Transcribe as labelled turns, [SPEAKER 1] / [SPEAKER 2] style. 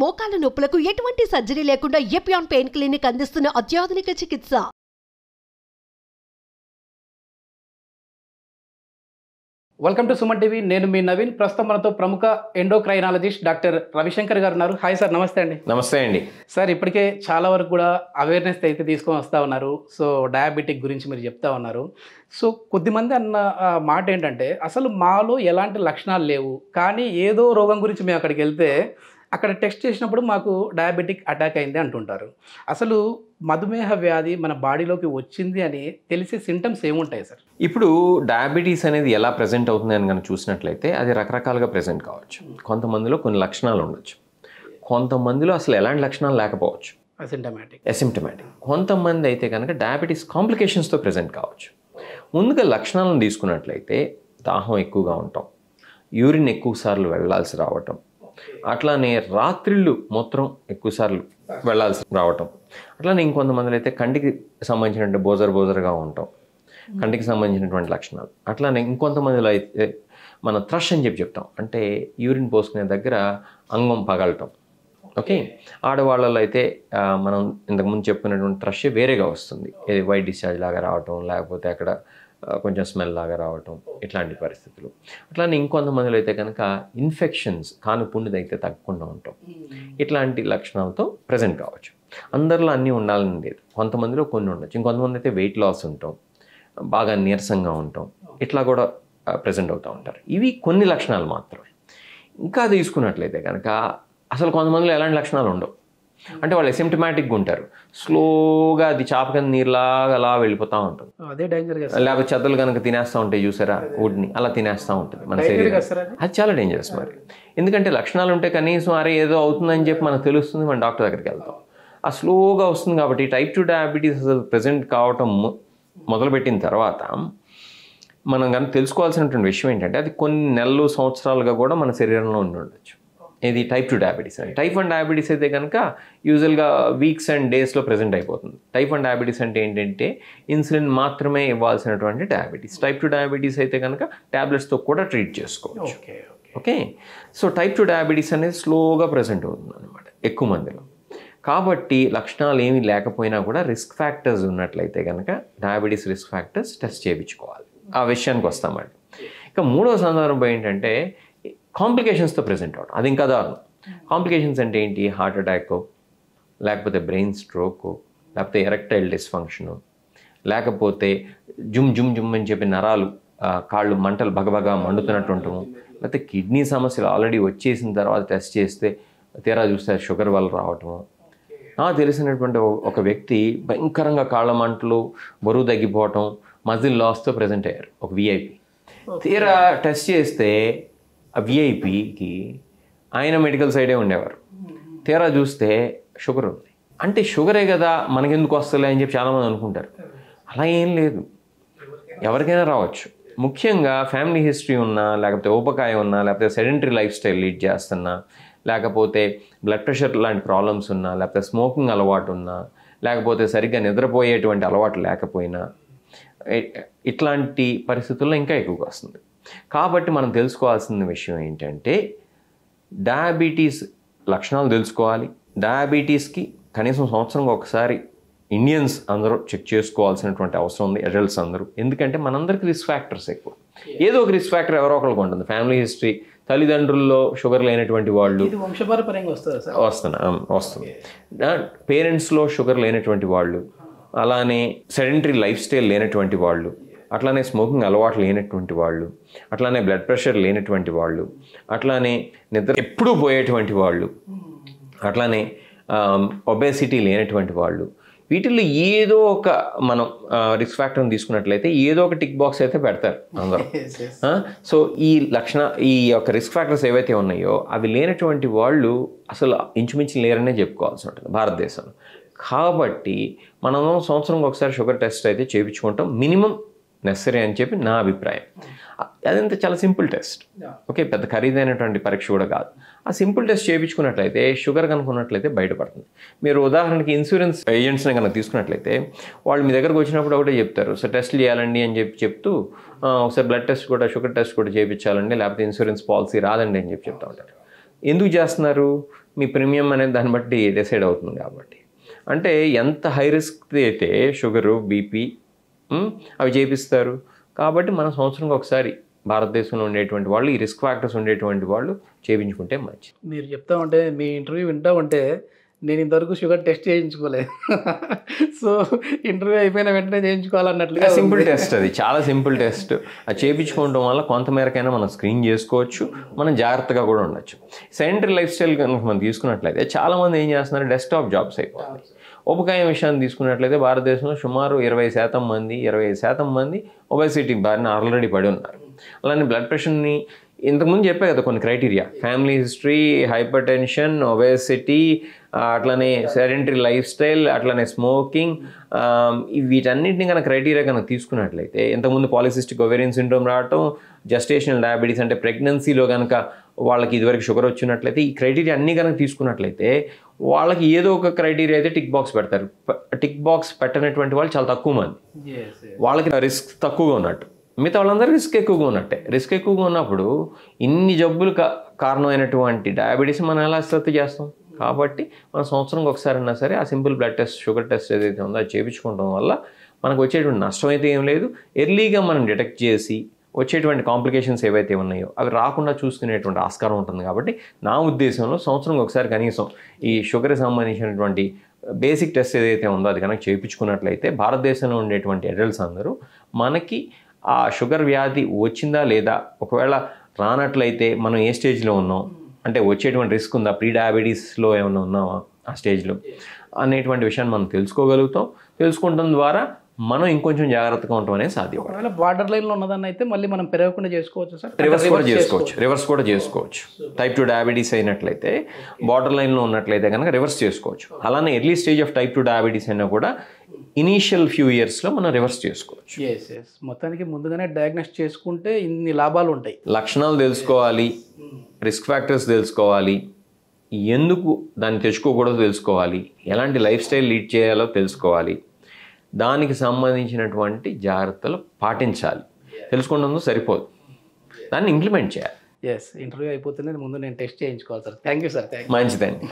[SPEAKER 1] మోకాల నొప్పులకు ఎటువంటి సర్జరీ లేకుండా ఎపియాన్ పెయిన్ క్లినిక్ అందిస్తున్న అత్యాధునిక చికిత్స.
[SPEAKER 2] Welcome to Suman TV. నేను మీ నవీన్. ప్రస్తుతం మనతో ప్రముఖ ఎండోక్రైనాలజిస్ట్ డాక్టర్ రవిశంకర్ గారు ఉన్నారు. హాయ్ సార్, నమస్తే అండి.
[SPEAKER 3] నమస్తే అండి
[SPEAKER 2] సార్, ఇప్పటికే చాలా వరకు కూడా అవేర్నెస్ అయితే తీసుకొని వస్తూ ఉన్నారు. సో డయాబెటిక్ గురించి మీరు చెప్తా ఉన్నారు. సో కొద్దిమంది అన్న మాట ఏంటంటే, అసలు మాలో ఎలాంటి లక్షణాలు లేవు, కానీ ఏదో రోగం గురించి మేము అక్కడికి వెళ్తే అక్కడ టెస్ట్ చేసినప్పుడు మాకు డయాబెటిక్ అటాక్ అయింది అంటుంటారు. అసలు మధుమేహ వ్యాధి మన బాడీలోకి వచ్చింది అని తెలిసే సింటమ్స్ ఏముంటాయి సార్?
[SPEAKER 3] ఇప్పుడు డయాబెటీస్ అనేది ఎలా ప్రజెంట్ అవుతుంది అని కనుక చూసినట్లయితే అది రకరకాలుగా ప్రజెంట్ కావచ్చు. కొంతమందిలో కొన్ని లక్షణాలు ఉండొచ్చు, కొంతమందిలో అసలు ఎలాంటి లక్షణాలు లేకపోవచ్చు, అసిమ్టమాటిక్. కొంతమంది అయితే కనుక డయాబెటీస్ కాంప్లికేషన్స్తో ప్రజెంట్ కావచ్చు. ముందుగా లక్షణాలను తీసుకున్నట్లయితే దాహం ఎక్కువగా ఉండటం, యూరిన్ ఎక్కువసార్లు వెళ్ళాల్సి రావటం, అట్లానే రాత్రిళ్ళు మూత్రం ఎక్కువసార్లు వెళ్ళాల్సి రావటం, అట్లానే ఇంకొంతమందిలో అయితే కంటికి సంబంధించినటువంటి బోజర్గా ఉండటం, కంటికి సంబంధించినటువంటి లక్షణాలు. అట్లానే ఇంకొంతమందిలో అయితే మనం థ్రష్ అని చెప్తాం, అంటే యూరిన్ పోసుకునే దగ్గర అంగం పగలటం. ఓకే, ఆడవాళ్ళలో అయితే మనం ఇంతకుముందు చెప్పుకున్నటువంటి థ్రష్ వేరేగా వస్తుంది, ఇది వైట్ డిశ్చార్జ్ లాగా రావటం, లేకపోతే అక్కడ కొంచెం స్మెల్ లాగా రావటం, ఇట్లాంటి పరిస్థితులు. అట్లానే ఇంకొంతమందిలో అయితే కనుక ఇన్ఫెక్షన్స్, కాను పుండుది అయితే తగ్గకుండా ఉండటం, ఇట్లాంటి లక్షణాలతో ప్రజెంట్ కావచ్చు. అందరిలో అన్నీ ఉండాలని లేదు, కొంతమందిలో కొన్ని ఉండొచ్చు. ఇంకొంతమంది అయితే వెయిట్ లాస్ ఉండటం, బాగా నీరసంగా ఉండటం, ఇట్లా కూడా ప్రజెంట్ అవుతూ ఉంటారు. ఇవి కొన్ని లక్షణాలు మాత్రమే. ఇంకా తీసుకున్నట్లయితే కనుక అసలు కొంతమందిలో ఎలాంటి లక్షణాలు ఉండవు, అంటే వాళ్ళు అసిమ్టమాటిక్గా ఉంటారు, స్లోగా అది చాపకని నీరులాగా అలా వెళ్ళిపోతూ ఉంటుంది.
[SPEAKER 2] అదే డేంజర్.
[SPEAKER 3] లేకపోతే చెద్దలు కనుక తినేస్తూ ఉంటాయి చూసారా, వుడ్ని అలా తినేస్తూ ఉంటుంది మన శరీరం. అది చాలా డేంజరస్ మరి. ఎందుకంటే లక్షణాలు ఉంటే కనీసం అరే ఏదో అవుతుందని చెప్పి మనకు తెలుస్తుంది, మన డాక్టర్ దగ్గరికి వెళ్తాం. ఆ స్లోగా వస్తుంది కాబట్టి టైప్ 2 డయాబెటీస్ అసలు ప్రజెంట్ కావటం మొదలుపెట్టిన తర్వాత మనం కనుక తెలుసుకోవాల్సినటువంటి విషయం ఏంటంటే, అది కొన్ని నెలలు సంవత్సరాలుగా కూడా మన శరీరంలో ఉండొచ్చు. ఇది టైప్ 2 డయాబెటీస్ అని. టైప్ 1 డయాబెటీస్ అయితే కనుక యూజువల్గా వీక్స్ అండ్ డేస్లో ప్రజెంట్ అయిపోతుంది. టైప్ 1 డయాబెటీస్ అంటే ఏంటంటే ఇన్సులిన్ మాత్రమే ఇవ్వాల్సినటువంటి డయాబెటీస్. టైప్ 2 డయాబెటీస్ అయితే కనుక ట్యాబ్లెట్స్తో కూడా ట్రీట్ చేసుకోవచ్చు. ఓకే, సో టైప్ 2 డయాబెటీస్ అనేది స్లోగా ప్రజెంట్ అవుతుంది అనమాట ఎక్కువ మందిలో. కాబట్టి లక్షణాలు ఏమీ లేకపోయినా కూడా రిస్క్ ఫ్యాక్టర్స్ ఉన్నట్లయితే కనుక డయాబెటీస్ రిస్క్ ఫ్యాక్టర్స్ టెస్ట్ చేయించుకోవాలి. ఆ విషయానికి వస్తామండి. ఇక మూడవ సందర్భం ఏంటంటే కాంప్లికేషన్స్తో ప్రజెంట్ అవడం. అది ఇంకా దారుణం. కాంప్లికేషన్స్ అంటే ఏంటి? హార్ట్ అటాక్, లేకపోతే బ్రెయిన్ స్ట్రోక్, లేకపోతే ఎరెక్టైల్ డిస్ఫంక్షను, లేకపోతే జుమ్ అని చెప్పి నరాలు కాళ్ళు మంటలు బగబగా మండుతున్నట్టు ఉండటము, లేకపోతే కిడ్నీ సమస్యలు ఆల్రెడీ వచ్చేసిన తర్వాత టెస్ట్ చేస్తే తీరా చూస్తే షుగర్ వల్ల రావటము. తెలిసినటువంటి ఒక వ్యక్తి భయంకరంగా కాళ్ళ మంటలు, బరువు తగ్గిపోవటం, మజిల్ లాస్తో ప్రజెంట్ అయ్యారు ఒక విఐపి. తీరా టెస్ట్ చేస్తే ఆ విఐపికి ఆయన మెడికల్ సైడే ఉండేవారు. తీరా చూస్తే షుగర్ ఉంది. అంటే షుగరే కదా మనకెందుకు వస్తలే అని చెప్పి చాలామంది అనుకుంటారు. అలా ఏం లేదు, ఎవరికైనా రావచ్చు. ముఖ్యంగా ఫ్యామిలీ హిస్టరీ ఉన్నా, లేకపోతే ఊబకాయం ఉన్నా, లేకపోతే సెడెంటరీ లైఫ్ స్టైల్ లీడ్ చేస్తున్నా, లేకపోతే బ్లడ్ ప్రెషర్ లాంటి ప్రాబ్లమ్స్ ఉన్నా, లేకపోతే స్మోకింగ్ అలవాటు ఉన్నా, లేకపోతే సరిగ్గా నిద్రపోయేటువంటి అలవాటు లేకపోయినా, ఇట్లాంటి పరిస్థితుల్లో ఇంకా ఎక్కువగా వస్తుంది. కాబట్టి మనం తెలుసుకోవాల్సిన విషయం ఏంటంటే డయాబెటీస్ లక్షణాలు తెలుసుకోవాలి. డయాబెటీస్కి కనీసం సంవత్సరంగా ఒకసారి ఇండియన్స్ అందరూ చెక్ చేసుకోవాల్సినటువంటి అవసరం ఉంది, అడల్ట్స్ అందరూ. ఎందుకంటే మనందరికీ రిస్క్ ఫ్యాక్టర్స్ ఎక్కువ, ఏదో ఒక రిస్క్ ఫ్యాక్టర్ ఎవరో ఒకరికి ఉంటుంది. ఫ్యామిలీ హిస్టరీ, తల్లిదండ్రుల్లో షుగర్ లేనటువంటి వాళ్ళు వస్తుంది, పేరెంట్స్లో షుగర్ లేనటువంటి వాళ్ళు, అలానే సెడెంటరీ లైఫ్ స్టైల్ లేనటువంటి వాళ్ళు, అట్లానే స్మోకింగ్ అలవాటు లేనటువంటి వాళ్ళు, అట్లానే బ్లడ్ ప్రెషర్ లేనటువంటి వాళ్ళు, అట్లానే నిద్ర ఎప్పుడూ పోయేటువంటి వాళ్ళు, అట్లానే ఒబేసిటీ లేనటువంటి వాళ్ళు, వీటిల్లో ఏదో ఒక మనం రిస్క్ ఫ్యాక్టర్ని తీసుకున్నట్లయితే ఏదో ఒక టిక్ బాక్స్ అయితే పెడతారు అందరూ. సో ఈ యొక్క రిస్క్ ఫ్యాక్టర్స్ ఏవైతే ఉన్నాయో అవి లేనటువంటి వాళ్ళు అసలు ఇంచుమించు లేరనే చెప్పుకోవాల్సి ఉంటుంది భారతదేశంలో. కాబట్టి మనం సంవత్సరంకి ఒకసారి షుగర్ టెస్ట్ అయితే చేయించుకుంటాం, మినిమం నెసరీ అని చెప్పి నా అభిప్రాయం. అదంతా చాలా సింపుల్ టెస్ట్. ఓకే, పెద్ద ఖరీదైనటువంటి పరీక్ష కూడా కాదు. ఆ సింపుల్ టెస్ట్ చేయించుకున్నట్లయితే షుగర్ కనుక్కున్నట్లయితే బయటపడుతుంది. మీరు ఉదాహరణకి ఇన్సూరెన్స్ ఏజెంట్స్ని కనుక తీసుకున్నట్లయితే వాళ్ళు మీ దగ్గరకు వచ్చినప్పుడు ఒకటే చెప్తారు, సో టెస్ట్లు చేయాలండి అని చెప్తూ ఒకసారి బ్లడ్ టెస్ట్ కూడా, షుగర్ టెస్ట్ కూడా చేయించాలండి, లేకపోతే ఇన్సూరెన్స్ పాలసీ రాదండి అని చెప్తూ ఉంటారు. ఎందుకు చేస్తున్నారు? మీ ప్రీమియం అనేది దాన్ని బట్టి డిసైడ్ అవుతుంది కాబట్టి. అంటే ఎంత హై రిస్క్ అయితే షుగరు, బీపీ అవి చేపిస్తారు. కాబట్టి మన సంవత్సరంకి ఒకసారి భారతదేశంలో ఉండేటువంటి వాళ్ళు, ఈ రిస్క్ ఫ్యాక్టర్స్ ఉండేటువంటి వాళ్ళు చేయించుకుంటే మంచిది.
[SPEAKER 2] మీరు చెప్తా ఉంటే, మీ ఇంటర్వ్యూ వింటా ఉంటే నేను ఇంతవరకు షుగర్ టెస్ట్ చేయించుకోలేదు. సో ఇంటర్వ్యూ అయిపోయిన వెంటనే చేయించుకోవాలన్నట్లుగా
[SPEAKER 3] సింపుల్ టెస్ట్, అది చాలా సింపుల్ టెస్ట్. అది చేయించుకోవడం వల్ల కొంతమేరకైనా మనం స్క్రీన్ చేసుకోవచ్చు, మనం జాగ్రత్తగా కూడా ఉండొచ్చు. సెడెంటరీ లైఫ్ స్టైల్ కనుక మనం తీసుకున్నట్లయితే చాలామంది ఏం చేస్తున్నారు, డెస్క్టాప్ జాబ్స్ అయిపోతుంది. ఉపకాయం విషయాన్ని తీసుకున్నట్లయితే భారతదేశంలో సుమారు 20% మంది, 25% మంది ఒబెసిటీ బారిన ఆల్రెడీ పడి ఉన్నారు. అలానే బ్లడ్ ప్రెషర్ని ఇంతకుముందు చెప్పే కదా కొన్ని criteria, family history, hyper tension, obesity, అట్లనే సెడెంటరీ లైఫ్ స్టైల్, అట్లనే స్మోకింగ్, వీటన్నిటిని కనుక క్రైటీరియా కనుక తీసుకున్నట్లయితే, ఇంతకుముందు పాలిసిస్టిక్ ఓవేరియన్ సిండ్రోమ్ రావటం, జస్టేషనల్ డయాబెటీస్ అంటే ప్రెగ్నెన్సీలో కనుక వాళ్ళకి ఇదివరకు షుగర్ వచ్చినట్లయితే, ఈ క్రైటీరియా అన్నీ కనుక తీసుకున్నట్లయితే వాళ్ళకి ఏదో ఒక క్రైటీరియా అయితే టిక్ బాక్స్ పెడతారు. టిక్ బాక్స్ పెట్టనటువంటి వాళ్ళు చాలా తక్కువ మంది. వాళ్ళకి రిస్క్ తక్కువగా ఉన్నట్టు, మిగతా వాళ్ళందరికీ రిస్క్ ఎక్కువగా ఉన్నట్టే. రిస్క్ ఎక్కువగా ఉన్నప్పుడు ఇన్ని జబ్బులు కారణమైనటువంటి డయాబెటీస్ మనం ఎలా శ్రద్ధ చేస్తాం? కాబట్టి మన సంవత్సరంకి ఒకసారి అయినా సరే ఆ simple blood test, sugar test ఏదైతే ఉందో అది చేయించుకోవడం వల్ల మనకు వచ్చేటువంటి నష్టం అయితే ఏం లేదు. ఎర్లీగా మనం డిటెక్ట్ చేసి వచ్చేటువంటి కాంప్లికేషన్స్ ఏవైతే ఉన్నాయో అవి రాకుండా చూసుకునేటువంటి ఆస్కారం ఉంటుంది. కాబట్టి నా ఉద్దేశంలో సంవత్సరంకి ఒకసారి కనీసం ఈ షుగర్కి సంబంధించినటువంటి బేసిక్ టెస్ట్ ఏదైతే ఉందో అది కనుక చేయించుకున్నట్లయితే భారతదేశంలో ఉండేటువంటి అడల్ట్స్ అందరూ మనకి ఆ షుగర్ వ్యాధి వచ్చిందా లేదా, ఒకవేళ రానట్లయితే మనం ఏ స్టేజ్లో ఉన్నాం, అంటే వచ్చేటువంటి రిస్క్ ఉందా, ప్రీ డయాబెటీస్లో ఏమైనా ఉన్నామా ఆ స్టేజ్లో అనేటువంటి విషయాన్ని మనం తెలుసుకోగలుగుతాం. తెలుసుకోవడం ద్వారా మనం ఇంకొంచెం జాగ్రత్తగా ఉండటం అనేది సాధ్యం.
[SPEAKER 2] ఒకవేళ బార్డర్ లైన్లో ఉన్నదాన్ని అయితే మళ్ళీ మనం పెరగకుండా చేసుకోవచ్చు సార్.
[SPEAKER 3] రివర్స్ కూడా చేసుకోవచ్చు. టైప్ 2 డయాబెటీస్ అయినట్లయితే, బార్డర్ లైన్లో ఉన్నట్లయితే కనుక రివర్స్ చేసుకోవచ్చు. అలానే early stage of type 2 diabetes అయినా కూడా ఇనీషియల్ ఫ్యూ ఇయర్స్లో మనం రివర్స్ చేసుకోవచ్చు.
[SPEAKER 2] మొత్తానికి ముందుగానే డయాగ్నోస్ చేసుకుంటే ఇన్ని లాభాలు ఉంటాయి.
[SPEAKER 3] లక్షణాలు తెలుసుకోవాలి, రిస్క్ ఫ్యాక్టర్స్ తెలుసుకోవాలి, ఎందుకు దాన్ని తెచ్చుకోకూడదో తెలుసుకోవాలి, ఎలాంటి లైఫ్ స్టైల్ లీడ్ చేయాలో తెలుసుకోవాలి, దానికి సంబంధించినటువంటి జాగ్రత్తలు పాటించాలి. తెలుసుకోవడం సరిపోదు, దాన్ని ఇంప్లిమెంట్ చేయాలి.
[SPEAKER 2] ఇంటర్వ్యూ అయిపోతుంది ముందు నేను టెస్ట్ చేయించుకోవాలి సార్. Thank you sir.
[SPEAKER 3] మంచిదండి.